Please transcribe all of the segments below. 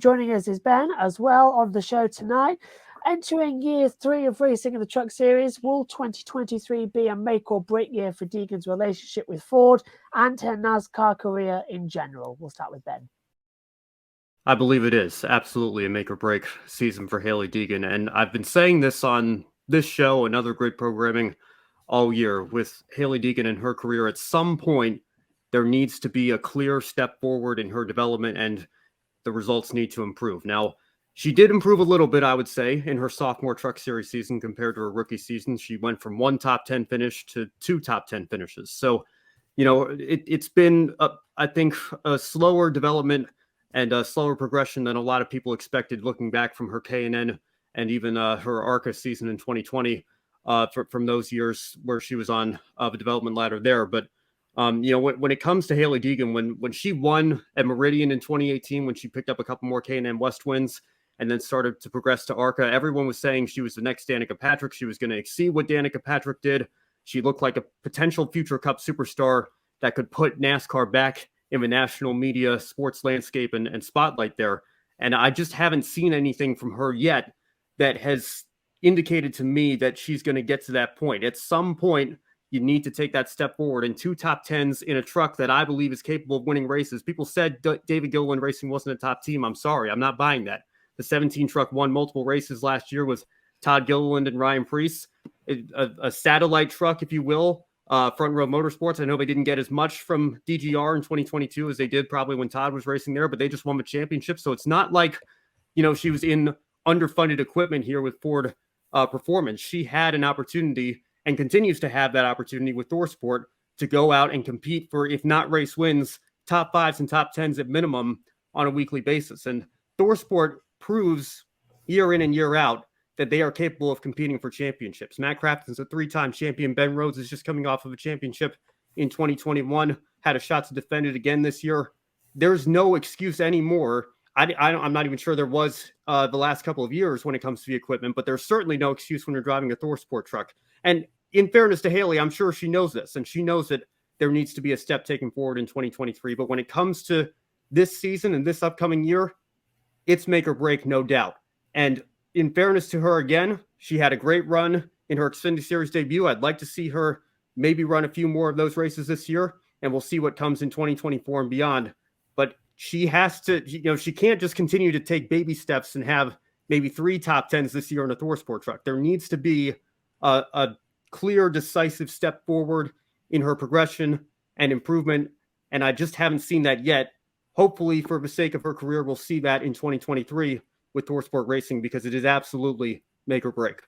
Joining us is Ben as well on the show tonight. Entering year 3 of racing in the Truck Series, will 2023 be a make or break year for Deegan's relationship with Ford and her NASCAR career in general? We'll start with Ben. I believe it is absolutely a make or break season for Hailie Deegan. And I've been saying this on this show and other great programming all year with Hailie Deegan and her career. At some point, there needs to be a clear step forward in her development and the results need to improve. Now, she did improve a little bit, I would say, in her sophomore Truck Series season compared to her rookie season. She went from 1 top 10 finish to 2 top 10 finishes. So, it's been, I think, a slower development and a slower progression than a lot of people expected looking back from her K&N and even her ARCA season in 2020 from those years where she was on the development ladder there. But when it comes to Hailie Deegan, when she won at Meridian in 2018, when she picked up a couple more K&N West wins and then started to progress to ARCA, everyone was saying she was the next Danica Patrick. She was going to exceed what Danica Patrick did. She looked like a potential future Cup superstar that could put NASCAR back in the national media sports landscape and spotlight there. And I just haven't seen anything from her yet that has indicated to me that she's going to get to that point. At some point, you need to take that step forward. And 2 top 10s in a truck that I believe is capable of winning races. People said David Gilliland Racing wasn't a top team. I'm sorry. I'm not buying that. The 17 truck won multiple races last year with Todd Gilliland and Ryan Preece. A satellite truck, if you will, Front Row Motorsports. I know they didn't get as much from DGR in 2022 as they did probably when Todd was racing there, but they just won the championship. So it's not like, she was in underfunded equipment here with Ford Performance. She had an opportunity and continues to have that opportunity with ThorSport to go out and compete for, if not race wins, top 5s and top 10s at minimum on a weekly basis. And ThorSport proves year in and year out that they are capable of competing for championships. Matt Crafton's a 3-time champion. Ben Rhodes is just coming off of a championship in 2021, had a shot to defend it again this year. There's no excuse anymore. I'm not even sure there was the last couple of years when it comes to the equipment, but there's certainly no excuse when you're driving a ThorSport truck. And in fairness to Hailie, I'm sure she knows this, and she knows that there needs to be a step taken forward in 2023. But when it comes to this season and this upcoming year, it's make or break, no doubt. And in fairness to her, again, she had a great run in her Xfinity Series debut. I'd like to see her maybe run a few more of those races this year, and we'll see what comes in 2024 and beyond. But she has to, she can't just continue to take baby steps and have maybe 3 top 10s this year in a ThorSport truck. There needs to be a clear, decisive step forward in her progression and improvement, and I just haven't seen that yet. Hopefully, for the sake of her career, we'll see that in 2023 with ThorSport Racing, because it is absolutely make or break.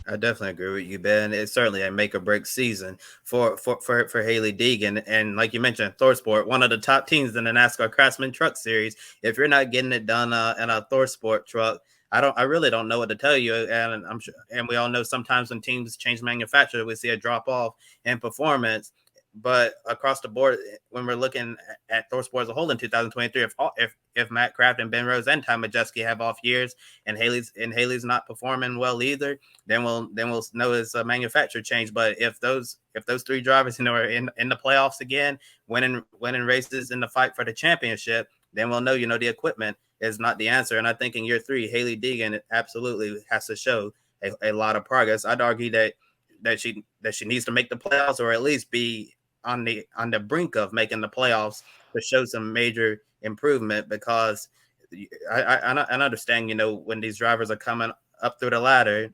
I definitely agree with you, Ben. It's certainly a make or break season for Hailie Deegan. And like you mentioned, ThorSport, one of the top teams in the NASCAR Craftsman Truck Series. If you're not getting it done in a ThorSport truck, I really don't know what to tell you. And I'm sure, and we all know sometimes when teams change manufacturer, we see a drop off in performance. But across the board, when we're looking at ThorSport as a whole in 2023, if Matt Craft and Ben Rose and Ty Majeski have off years and Hailie's not performing well either, then we'll know it's a manufacturer change. But if those 3 drivers are in the playoffs again, winning races in the fight for the championship, then we'll know the equipment is not the answer. And I think in year 3, Hailie Deegan absolutely has to show a lot of progress. I'd argue that she needs to make the playoffs, or at least be on the brink of making the playoffs, to show some major improvement, because I understand, when these drivers are coming up through the ladder,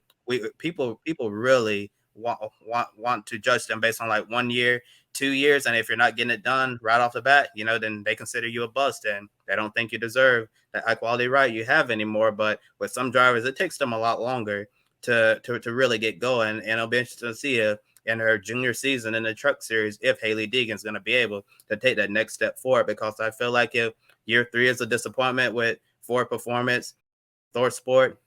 people really want to judge them based on like 1 year, 2 years, and if you're not getting it done right off the bat, then they consider you a bust and they don't think you deserve the high quality ride you have anymore. But with some drivers, it takes them a lot longer to really get going, and it'll be interesting to see in her junior season in the Truck Series if Hailie Deegan's going to be able to take that next step forward, because I feel like if year 3 is a disappointment with Ford Performance, ThorSport,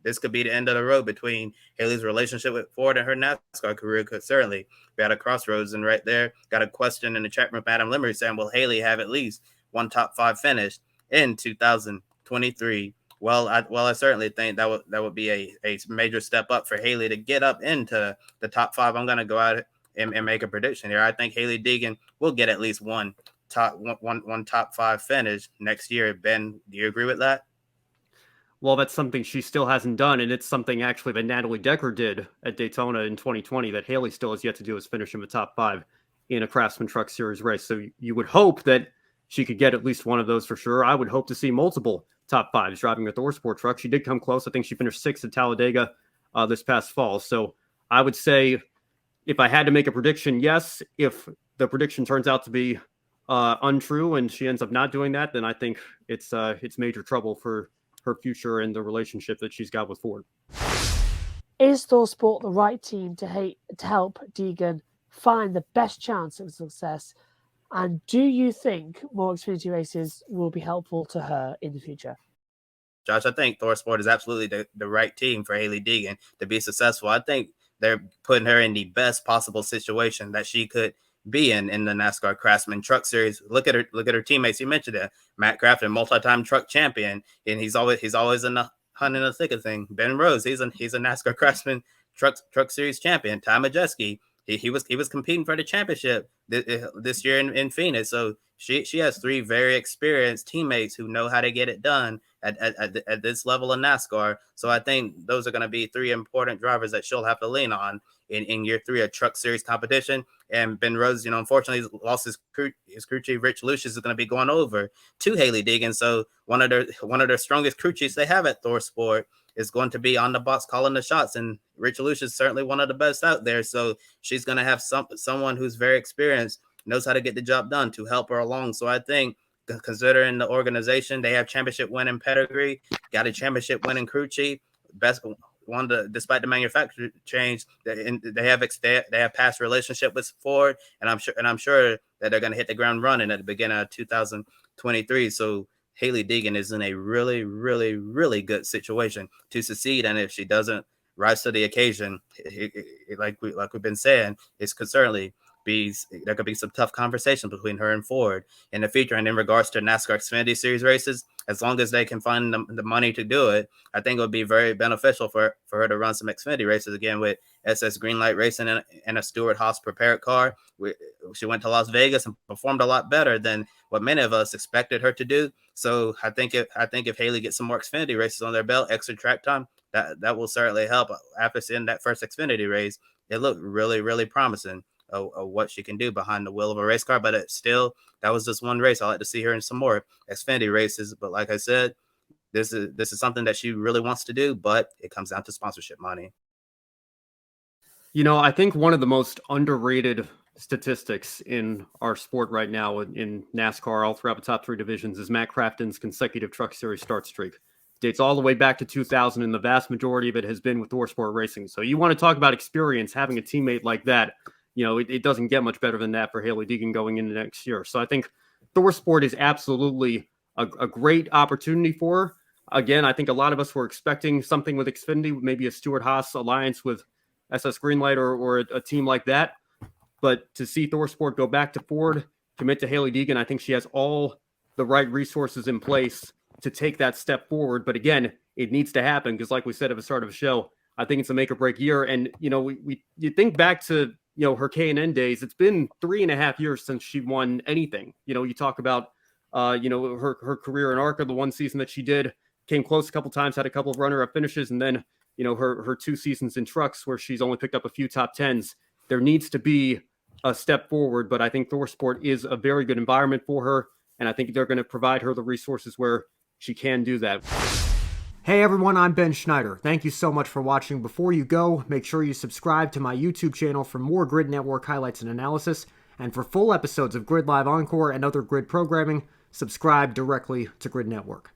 this could be the end of the road between Hailie's relationship with Ford and her NASCAR career. Could certainly be at a crossroads. And right there, got a question in the chat room from Adam Limmery saying, will Hailie have at least 1 top 5 finish in 2023? Well, I certainly think that would be a major step up for Hailie to get up into the top 5. I'm going to go out and make a prediction here. I think Hailie Deegan will get at least 1 one top 5 finish next year. Ben, do you agree with that? Well, that's something she still hasn't done, and it's something actually that Natalie Decker did at Daytona in 2020 that Hailie still has yet to do, is finish in the top 5 in a Craftsman Truck Series race. So you would hope that she could get at least one of those for sure. I would hope to see multiple top 5s driving a ThorSport truck. She did come close. I think she finished 6th at Talladega this past fall. So I would say, if I had to make a prediction, yes. If the prediction turns out to be untrue and she ends up not doing that, then I think it's major trouble for her future and the relationship that she's got with Ford. Is ThorSport the right team to help Deegan find the best chance of success? And do you think more Xfinity races will be helpful to her in the future? Josh, I think ThorSport is absolutely the right team for Hailie Deegan to be successful. I think they're putting her in the best possible situation that she could be in the NASCAR Craftsman Truck Series. Look at her teammates. You mentioned that Matt Crafton, multi-time truck champion, and he's always in the hunt in the thick of thing. Ben Rose, he's a NASCAR Craftsman Truck Series champion. Ty Majeski, he was competing for the championship this year in Phoenix. So she has 3 very experienced teammates who know how to get it done at this level of NASCAR. So I think those are going to be 3 important drivers that she'll have to lean on in year 3 of Truck Series competition. And Ben Rose, unfortunately, lost his crew chief. Rich Lucius is going to be going over to Hailie Deegan. So one of their strongest crew chiefs they have at ThorSport is going to be on the box calling the shots. And Rich Lucius is certainly one of the best out there. So she's going to have someone who's very experienced, knows how to get the job done to help her along. So I think, considering the organization, they have championship winning pedigree, got a championship winning crew chief, best one despite the manufacturer change, they have past relationship with Ford, and I'm sure that they're going to hit the ground running at the beginning of 2023. So Hailie Deegan is in a really, really, really good situation to succeed, and if she doesn't rise to the occasion, like we've been saying, it could certainly there could be some tough conversations between her and Ford in the future. And in regards to NASCAR Xfinity Series races, as long as they can find the money to do it, I think it would be very beneficial for her to run some Xfinity races again with SS Greenlight Racing and a Stewart Haas prepared car. She went to Las Vegas and performed a lot better than what many of us expected her to do. So I think if Hailie gets some more Xfinity races on their belt, extra track time, that will certainly help. After seeing that first Xfinity race, it looked really, really promising of what she can do behind the wheel of a race car. But that was just one race. I'd like to see her in some more Xfinity races. But like I said, this is something that she really wants to do, but it comes down to sponsorship money. I think one of the most underrated statistics in our sport right now in NASCAR, all throughout the top 3 divisions, is Matt Crafton's consecutive Truck Series start streak. Dates all the way back to 2000, and the vast majority of it has been with ThorSport Racing. So you want to talk about experience, having a teammate like that. It doesn't get much better than that for Hailie Deegan going into next year. So I think ThorSport is absolutely a great opportunity for her. Again, I think a lot of us were expecting something with Xfinity, maybe a Stewart Haas alliance with SS Greenlight or a team like that. But to see ThorSport go back to Ford, commit to Hailie Deegan, I think she has all the right resources in place to take that step forward. But again, it needs to happen because, like we said at the start of the show, I think it's a make or break year. And, you think back to, her K&N days, it's been 3.5 years since she won anything. You talk about, her career in ARCA, the one season that she did, came close a couple times, had a couple of runner-up finishes, and then, her 2 seasons in trucks where she's only picked up a few top 10s. There needs to be a step forward, but I think ThorSport is a very good environment for her, and I think they're going to provide her the resources where she can do that. Hey everyone, I'm Ben Schneider. Thank you so much for watching. Before you go, make sure you subscribe to my YouTube channel for more Grid Network highlights and analysis, and for full episodes of Grid Live Encore and other Grid programming, subscribe directly to Grid Network.